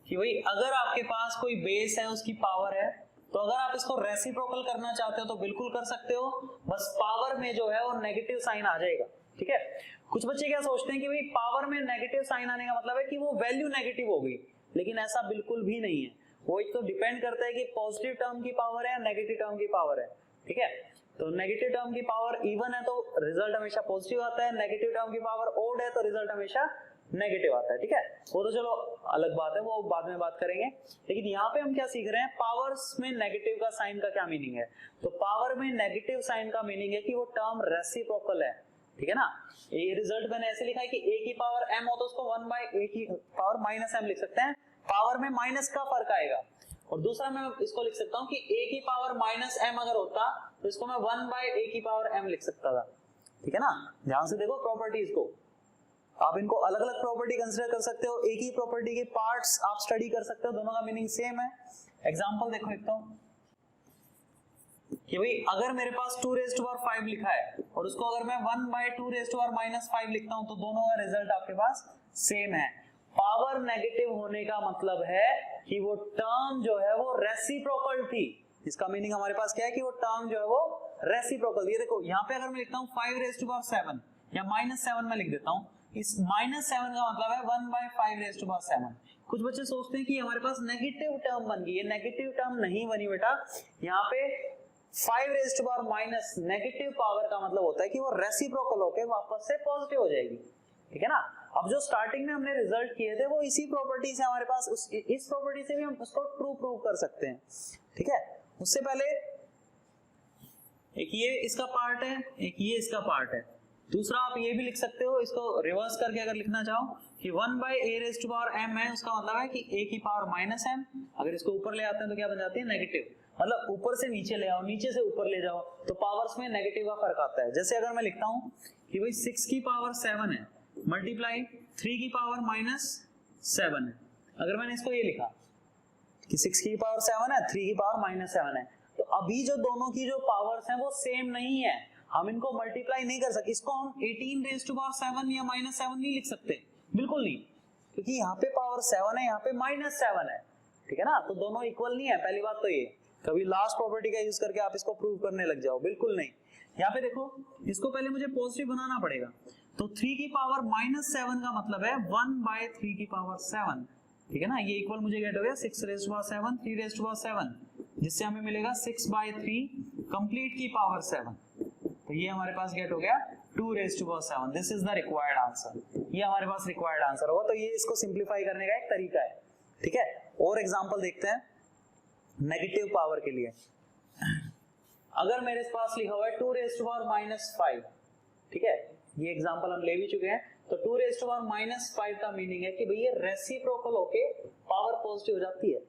कि भाई अगर आपके पास कोई बेस है, उसकी पावर है, तो अगर आप इसको रेसिप्रोकल करना चाहते हो तो बिल्कुल कर सकते हो, बस पावर में जो है वो नेगेटिव साइन आ जाएगा। ठीक है, कुछ बच्चे क्या सोचते हैं कि भाई पावर में नेगेटिव साइन आने का मतलब है कि वो वैल्यू नेगेटिव हो गई, लेकिन ऐसा बिल्कुल भी नहीं है। वो एक तो डिपेंड करता है कि पॉजिटिव टर्म की पावर है या नेगेटिव टर्म की पावर है। ठीक है, तो नेगेटिव टर्म की पावर इवन है तो रिजल्ट हमेशा पॉजिटिव आता है, नेगेटिव टर्म की पावर ओड है तो रिजल्ट हमेशा नेगेटिव आता है। ठीक है, वो तो चलो अलग बात है, वो बाद में बात करेंगे, लेकिन यहाँ पे हम क्या सीख रहे हैं, पावर्स में नेगेटिव का साइन का क्या मीनिंग है। तो पावर में नेगेटिव साइन का मीनिंग है कि वो टर्म रेसिप्रोकल है। ठीक है ना, ये रिजल्ट मैंने ऐसे लिखा है कि a की पावर m हो तो उसको 1 बाय a की पावर माइनस m लिख सकते हैं, पावर में माइनस का फर्क आएगा। और दूसरा मैं इसको लिख सकता हूँ कि a की पावर माइनस m अगर होता तो इसको मैं 1 बाय a की पावर m लिख सकता था। ठीक है ना, ध्यान से देखो प्रॉपर्टीज को, आप इनको अलग अलग प्रॉपर्टी कंसीडर कर सकते हो, एक ही प्रॉपर्टी के पार्ट्स आप स्टडी कर सकते हो, दोनों का मीनिंग सेम है। एग्जांपल देखो एक तो कि भाई अगर मेरे पास 2 रेज़ टू पावर 5 लिखा है और उसको अगर मैं 1 by 2 raise to power minus 5 लिखता हूं तो दोनों का रिजल्ट आपके पास सेम है। पावर नेगेटिव होने का मतलब है कि वो टर्म जो है वो रेसिप्रोकल थी, इसका मीनिंग हमारे पास क्या है कि वो टर्म जो है वो रेसिप्रोकल। ये देखो यहाँ पे अगर मैं लिखता हूँ 5 रेज़ टू पावर 7 या -7 में लिख देता हूँ, इस -7 का मतलब है 1 बाय 5 रेज़ टू पावर 7। कुछ बच्चे सोचते हैं कि हमारे पास नेगेटिव टर्म बन गई, ये नेगेटिव टर्म नहीं बनी बेटा, यहाँ पे 5 raise to power minus negative power का मतलब होता है कि वो रेसिप्रोकल होके वापस से पॉजिटिव हो जाएगी। ठीक है ना, अब जो स्टार्टिंग में हमने रिजल्ट किए थे वो इसी प्रॉपर्टी से हमारे पास इस प्रॉपर्टी से भी हम उसको ट्रू प्रूव कर सकते हैं। ठीक है, उससे पहले एक ये इसका पार्ट है, एक ये इसका पार्ट है, दूसरा आप ये भी लिख सकते हो, इसको रिवर्स करके अगर लिखना चाहो कि 1 by a raise to power m है, उसका मतलब है कि a की पावर माइनस m, अगर इसको ऊपर ले आते हैं तो क्या बन जाती है नेगेटिव, मतलब ऊपर से नीचे ले आओ, नीचे से ऊपर ले जाओ तो पावर्स में नेगेटिव का फर्क आता है। जैसे अगर मैं लिखता हूं कि भाई 6 की पावर 7 है मल्टीप्लाई 3 की पावर माइनस 7 है, अगर मैंने इसको ये लिखा कि 6 की पावर 7 है 3 की पावर माइनस 7 है, तो अभी जो दोनों की जो पावर्स हैं वो सेम नहीं है, हम इनको मल्टीप्लाई नहीं कर सकते, इसको हम 18 रेज़ टू पावर 7 या -7 नहीं लिख सकते, बिल्कुल नहीं, क्योंकि यहाँ पे पावर 7 है, यहाँ पे -7 है। ठीक है ना, तो दोनों इक्वल नहीं है, पहली बात तो ये, कभी लास्ट प्रॉपर्टी का यूज करके आप इसको प्रूव करने लग जाओ, बिल्कुल नहीं। यहाँ पे देखो, इसको पहले मुझे पॉजिटिव बनाना पड़ेगा, तो 3 की पावर -7 का मतलब है 1 बाय 3 की पावर 7। ठीक है ना, ये इक्वल मुझे गेट हो गया 6 raise to power 7 3 raise to power 7, जिससे हमें मिलेगा 6 बाय 3 कंप्लीट की पावर 7, तो ये हमारे पास गेट हो गया 2 raise to power 7। This is the required answer, ये हमारे पास रिक्वायर्ड आंसर होगा, तो ये इसको सिंप्लीफाई करने का एक तरीका है। ठीक है, और एग्जांपल देखते हैं नेगेटिव पावर के लिए। अगर मेरे पास लिखा हुआ है 2 रेज़ टू पावर -5, ठीक है, ये एग्जांपल हम ले भी चुके हैं, तो 2 रेज़ टू पावर -5 का मीनिंग है कि भैया रेसिप्रोकल होके पावर पॉजिटिव हो जाती है।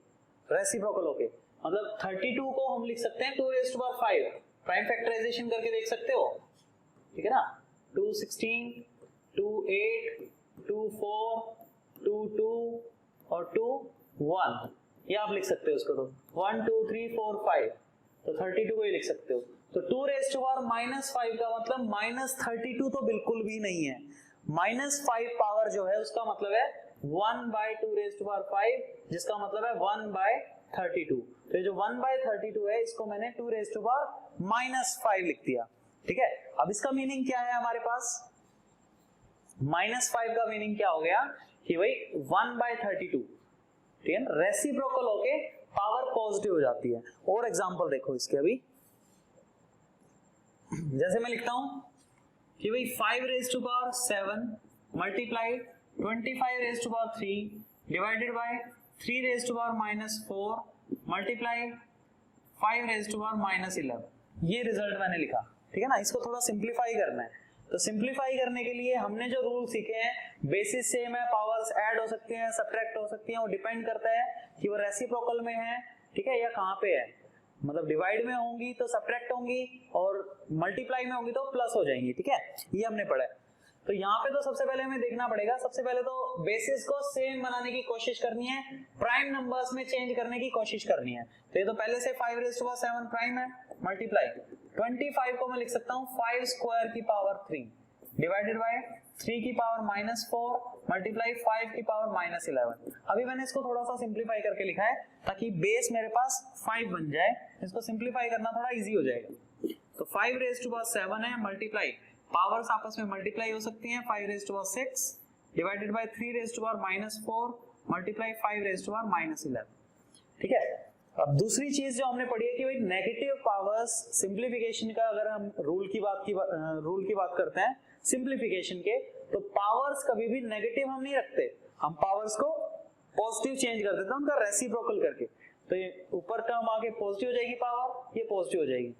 रेसिप्रोकल होके मतलब 32 को हम लिख सकते हैं 2 raise to power 5, prime factorization करके देख सकते हो, ठीक है ना। 2 16, 2 8, 2 4, 2 2 और 2 1, ये आप लिख सकते हो उसको। तो 1 2 3 4 5, तो 32 को ही लिख सकते हो। तो 2 रेज़ टू पावर -5 का मतलब -32 तो बिल्कुल भी नहीं है। -5 पावर जो है उसका मतलब है 1/2 रेज़ टू पावर 5, जिसका मतलब है 1/32। तो ये जो 1/32 है इसको मैंने 2 रेज़ टू पावर -5 लिख दिया, ठीक है। अब इसका मीनिंग क्या है हमारे पास, -5 का मीनिंग क्या हो गया कि भाई 1/32, ठीक है, रेसिप्रोकल होके पावर पॉजिटिव हो जाती है। और एग्जांपल देखो इसके, अभी जैसे मैं लिखता हूं कि भाई 5 raise to power 7 multiplied 25 raise to power 3 divided by 3 raise to power -4 multiplied 5 raise to power -11, ये रिजल्ट मैंने लिखा, ठीक है ना। इसको थोड़ा सिंप्लीफाई करना है, तो सिंप्लीफाई करने के लिए हमने जो रूल सीखे हैं, बेसिस सेम है, पावर्स ऐड हो सकती हैं, सब्ट्रैक्ट हो सकती हैं, वो डिपेंड करता है कि वो रेसिप्रोकल में है, ठीक है, या कहां पे है। मतलब डिवाइड में होंगी तो सब्ट्रैक्ट होंगी और मल्टीप्लाई में होंगी तो प्लस हो जाएंगी, ठीक है, ये हमने पढ़ा है। तो यहाँ पे तो सबसे पहले हमें देखना पड़ेगा, सबसे पहले तो बेसिस को सेम बनाने की कोशिश करनी है, प्राइम नंबर्स में चेंज करने की कोशिश करनी है। तो ये तो पहले से 5 रेज़ टू पावर 7 प्राइम है, मल्टीप्लाई 25 को मैं लिख सकता हूँ 5 स्क्वायर की पावर 3 डिवाइडेड बाय 3 की पावर -4 मल्टीप्लाई 5 की पावर -11। अभी मैंने इसको थोड़ा सा सिंप्लीफाई करके लिखा है ताकि बेस मेरे पास 5 बन जाए, इसको सिंप्लीफाई करना थोड़ा इजी हो जाएगा। तो 5 रेज़ टू पावर 7 है, मल्टीप्लाई पावर्स आपस में मल्टीप्लाई हो सकती हैं, 5 raise to power 6 divided by 3 raise to power -4 multiply 5 raise to power -11, ठीक है। अब दूसरी चीज जो हमने पढ़ी है कि भाई नेगेटिव पावर्स सिंप्लीफिकेशन का, अगर हम रूल की बात करते हैं सिंप्लीफिकेशन के, तो पावर्स कभी भी नेगेटिव हम नहीं रखते, हम पावर्स को पॉजिटिव चेंज कर देते हैं उनका रेसिप्रोकल करके। तो ये ऊपर टर्म आके पॉजिटिव हो जाएगी पावर, ये पॉजिटिव हो जाएगी।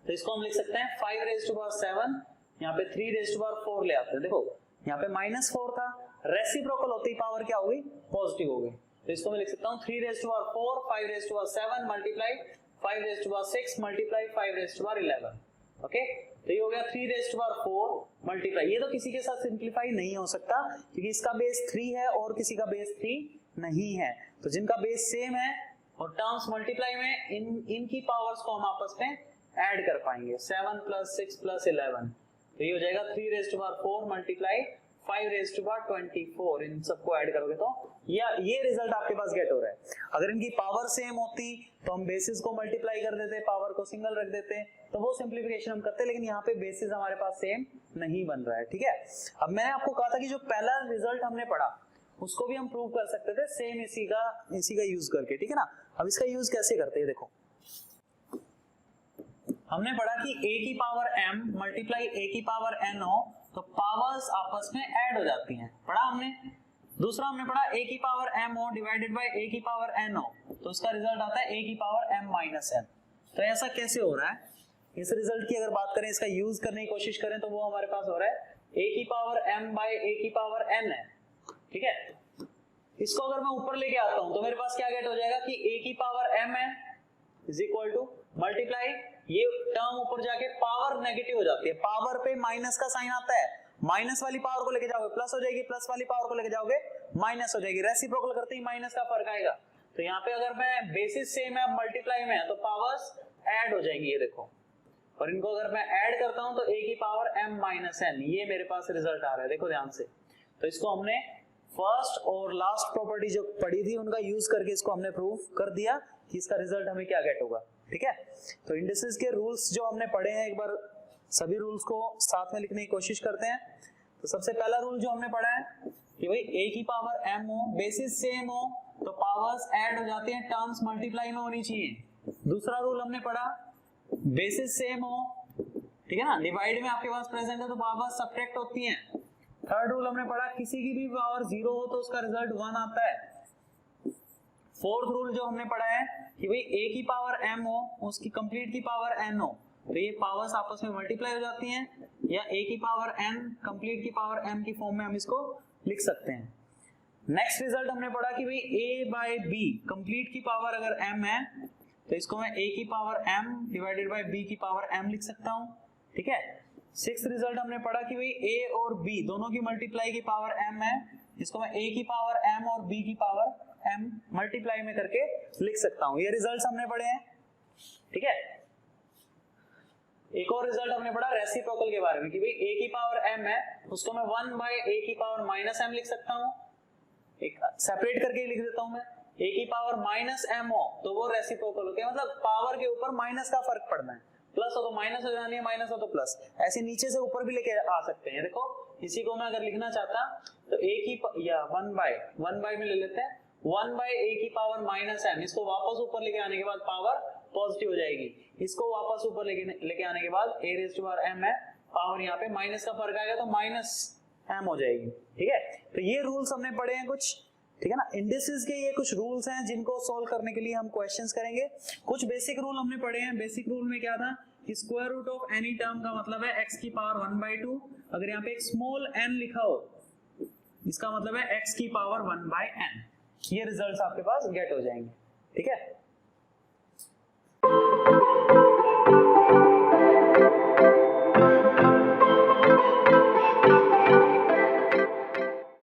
तो इसको हम लिख सकते हैं 5 रेज़ टू पावर 7, यहाँ पे 3 रेज़ टू पावर 4 ले आते हैं। देखो यहाँ पे -4 था, रेसिप्रोकल होती पावर क्या होगी, पॉजिटिव हो गई। तो इसको मैं लिख सकता हूँ 3 raise to power 4 5 raise to power 7 multiply 5 raise to power 6 multiply 5 raise to power 11, okay. तो ये हो गया 3 रेज़ टू पावर 4 मल्टीप्लाई, ये तो किसी के साथ सिंप्लीफाई नहीं हो सकता क्योंकि इसका बेस 3 है और किसी का बेस 3 नहीं है। तो जिनका बेस सेम है और टर्म्स मल्टीप्लाई में, इनकी पावर्स को हम आपस में ऐड कर पाएंगे, 7 + 6 + 11, तो ये हो जाएगा 3 raise to power 4 multiply 5 raise to power 24, इन सबको ऐड करोगे तो ये रिजल्ट आपके पास गेट हो रहा है। अगर इनकी पावर सेम होती तो हम बेसिस को मल्टीप्लाई कर देते, पावर को सिंगल रख देते, तो वो सिंप्लीफिकेशन हम करते, लेकिन यहाँ पे बेसिस हमारे पास सेम नहीं बन रहा है, ठीक है। अब मैंने आपको कहा था कि जो पहला रिजल्ट हमने पढ़ा उसको भी हम प्रूव कर सकते थे सेम इसी का यूज करके, ठीक है ना। अब इसका यूज कैसे करते हैं, देखो हमने पढ़ा कि a की पावर m मल्टीप्लाई a की पावर n हो तो पावर्स आपस में ऐड हो जाती हैं, पढ़ा हमने। दूसरा हमने पढ़ा a की पावर m हो डिवाइडेड बाय a की पावर n हो तो उसका रिजल्ट आता है a की पावर m - n। तो ऐसा कैसे हो रहा है, इस रिजल्ट की अगर बात करें, इसका यूज करने की कोशिश करें तो वो हमारे पास हो रहा है a की पावर m बाय a की पावर n है, ठीक है। इसको अगर मैं ऊपर लेके आता हूं तो मेरे पास क्या गेट हो जाएगा कि a की पावर m है इज इक्वल टू मल्टीप्लाई, ये टर्म ऊपर जाके पावर नेगेटिव हो जाती है, पावर पे माइनस का साइन आता है, माइनस वाली पावर को लेके जाओगे प्लस हो जाएगी, प्लस वाली पावर को लेके जाओगे माइनस हो जाएगी, रेसिप्रोकल करते ही माइनस का फर्क आएगा। तो यहाँ पे अगर मैं बेसिस सेम है मल्टीप्लाई में है तो पावर्स ऐड हो जाएंगी, ये देखो, और इनको अगर मैं ऐड करता हूं तो a की पावर m - n, ये मेरे पास रिजल्ट आ रहा है, देखो ध्यान से। तो इसको हमने फर्स्ट और लास्ट प्रॉपर्टी जो पढ़ी थी उनका यूज करके इसको हमने प्रूव कर दिया कि इसका रिजल्ट हमें क्या गेट होगा, ठीक है। तो इंडिसेस के रूल्स जो हमने पढ़े हैं, एक बार सभी रूल्स को साथ में लिखने की कोशिश करते हैं। तो सबसे पहला रूल जो हमने पढ़ा है कि भाई a की पावर m हो, बेसिस सेम हो तो पावर्स ऐड हो जाती हैं, टर्म्स मल्टीप्लाई में होनी चाहिए। दूसरा रूल हमने पढ़ा बेसिस सेम हो, ठीक है ना, डिवाइड में आपके पास प्रेजेंट है तो पावर्स सब्ट्रैक्ट होती हैं। थर्ड रूल हमने पढ़ा किसी की भी पावर 0 हो तो उसका रिजल्ट 1 आता है। फोर्थ रूल जो हमने पढ़ा है कि भाई a की पावर m हो, उसकी कंप्लीट की पावर n हो, तो ये पावर्स आपस में मल्टीप्लाई हो जाती हैं, या a की पावर n कंप्लीट की पावर m की फॉर्म में हम इसको लिख सकते हैं। नेक्स्ट रिजल्ट हमने पढ़ा कि भाई a बाय b कंप्लीट की पावर अगर m है तो इसको मैं a की power m divided by b की पावर m लिख सकता हूं, ठीक है। सिक्स्थ रिजल्ट हमने पढ़ा कि भाई a और b दोनों की मल्टीप्लाई की पावर m है, इसको मैं a की पावर m और b की पावर m मल्टीप्लाई में करके लिख सकता हूं। ये रिजल्ट्स हमने पढ़े हैं, ठीक है। एक और रिजल्ट हमने पढ़ा रेसिप्रोकल के बारे में कि भाई a की पावर m है उसको मैं 1 बाय a की पावर माइनस m लिख सकता हूं, एक सेपरेट करके लिख देता हूं मैं। a की पावर माइनस m हो तो वो रेसिप्रोकल हो गया, मतलब पावर के ऊपर माइनस का फर्क पड़ना है, प्लस हो तो माइनस हो जानी है, माइनस हो तो प्लस, ऐसे नीचे से ऊपर भी लेके आ सकते हैं। देखो इसी को मैं अगर लिखना चाहता तो a की या 1 बाय में ले लेते हैं, 1 बाय a की पावर माइनस m, इसको वापस ऊपर लेके आने के बाद पावर पॉजिटिव हो जाएगी, इसको वापस ऊपर लेके आने के बाद a raise to power m है, पावर यहाँ पे माइनस का फर्क आएगा तो माइनस m हो जाएगी, ठीक है। तो ये रूल्स हमने पढ़े हैं कुछ, ठीक है ना। इंडिसेस के ये कुछ रूल्स हैं जिनको सॉल्व करने के लिए हम क्वेश्चंस करेंगे। कुछ बेसिक रूल हमने पढ़े हैं। बेसिक रूल में क्या था कि square root of any term का मतलब है x की पावर 1/2, अगर यहाँ पे एक स्मॉल n लिखा हो इसका मतलब है x की पावर 1/n। ये रिजल्ट्स आपके पास गेट हो जाएंगे, ठीक है।